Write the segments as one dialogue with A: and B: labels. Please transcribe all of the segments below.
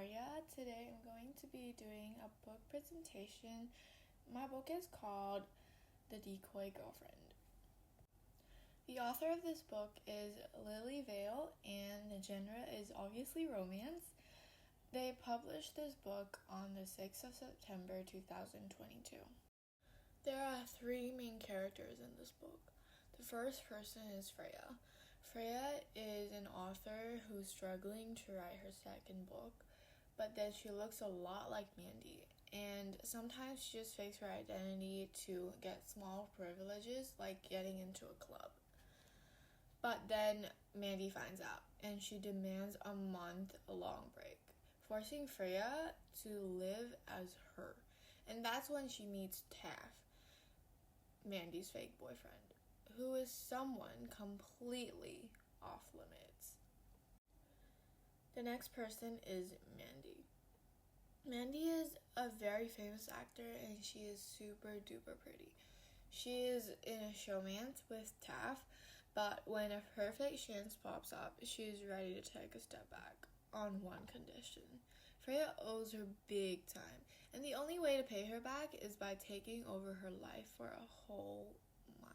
A: Arya. Today I'm going to be doing a book presentation. My book is called The Decoy Girlfriend. The author of this book is Lily Vale, and the genre is obviously romance. They published this book on the 6th of September 2022. There are three main characters in this book. The first person is Freya. Freya is an author who's struggling to write her second book, but then she looks a lot like Mandy, and sometimes she just fakes her identity to get small privileges like getting into a club. But then Mandy finds out, and she demands a month-long break, forcing Freya to live as her. And that's when she meets Taff, Mandy's fake boyfriend, who is someone completely off limits. The next person is Mandy. Mandy is a very famous actor, and she is super duper pretty. She is in a showmance with Taff, but when a perfect chance pops up, she is ready to take a step back on one condition. Freya owes her big time, and the only way to pay her back is by taking over her life for a whole month.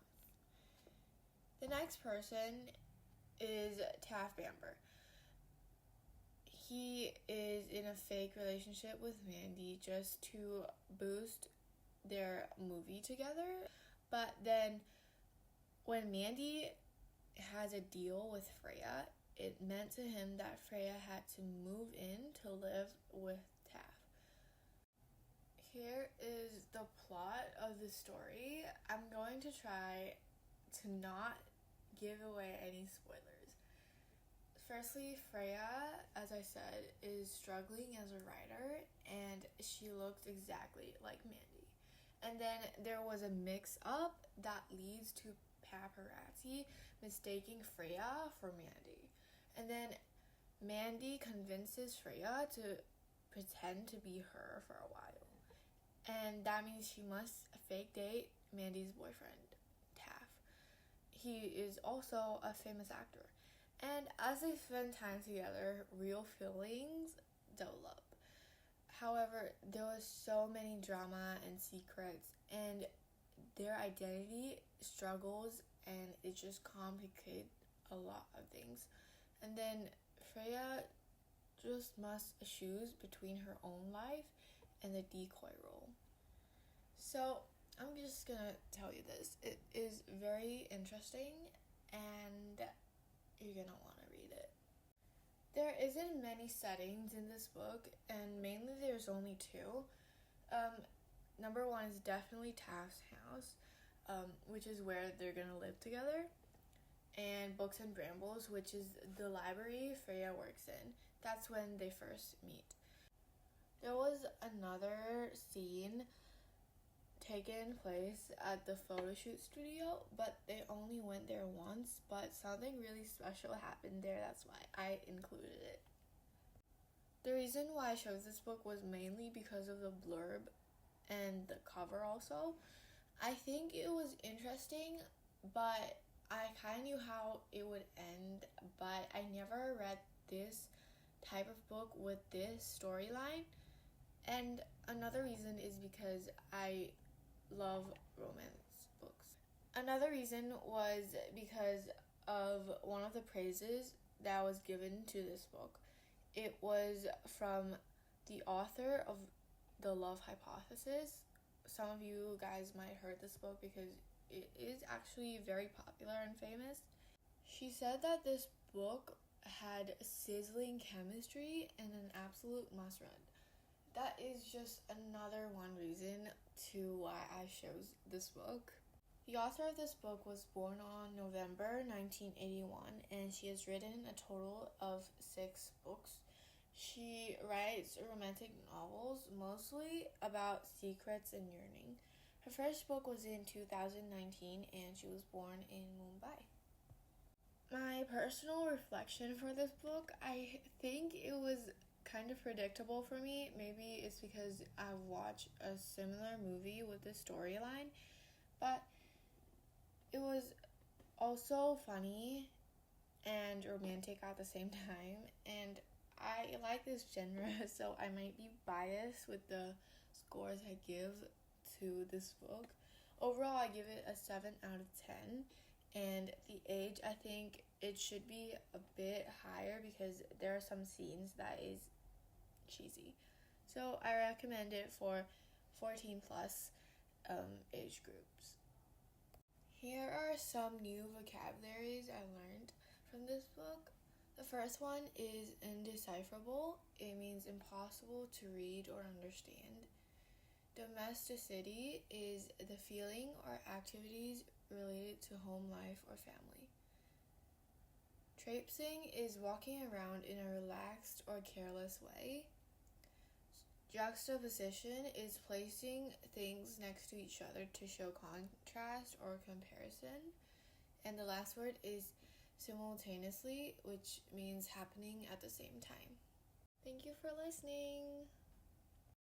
A: The next person is Taff Bamber. He is in a fake relationship with Mandy just to boost their movie together. But then when Mandy has a deal with Freya, it meant to him that Freya had to move in to live with Taff. Here is the plot of the story. I'm going to try to not give away any spoilers. Firstly, Freya, as I said, is struggling as a writer, and she looks exactly like Mandy. And then there was a mix-up that leads to paparazzi mistaking Freya for Mandy. And then Mandy convinces Freya to pretend to be her for a while. And that means she must fake date Mandy's boyfriend, Taff. He is also a famous actor. And as they spend time together, real feelings develop. However, there was so many drama and secrets, and their identity struggles, and it just complicates a lot of things. And then Freya just must choose between her own life and the decoy role. So I'm just gonna tell you this. It is very interesting, and you're gonna want to read it. There isn't many settings in this book, and mainly there's only two. Number one is definitely Taff's house, which is where they're gonna live together, and Books and Brambles, which is the library Freya works in. That's when they first meet. There was another scene taken place at the photo shoot studio, but they only went there once, but something really special happened there. That's why I included it. The reason why I chose this book was mainly because of the blurb and the cover also. I think it was interesting, but I kind of knew how it would end, but I never read this type of book with this storyline. And another reason is because I love romance books. Another reason was because of one of the praises that was given to this book. It was from the author of The Love Hypothesis. Some of you guys might have heard this book because it is actually very popular and famous. She said that this book had sizzling chemistry and an absolute must read. That is just another one reason to why I chose this book. The author of this book was born on November 1981, and she has written a total of 6 books. She writes romantic novels, mostly about secrets and yearning. Her first book was in 2019, and she was born in Mumbai. My personal reflection for this book, I think it was kind of predictable for me. Maybe it's because I've watched a similar movie with this storyline, but it was also funny and romantic at the same time, and I I like this genre, so I might be biased with the scores I give to this book. Overall, I give it a 7 out of 10. And the age, I think it should be a bit higher because there are some scenes that is cheesy. So I recommend it for 14 plus age groups. Here are some new vocabularies I learned from this book. The first one is indecipherable. It means impossible to read or understand. Domesticity is the feeling or activities related to home life or family. Traipsing is walking around in a relaxed or careless way. Juxtaposition is placing things next to each other to show contrast or comparison. And the last word is simultaneously, which means happening at the same time. Thank you for listening.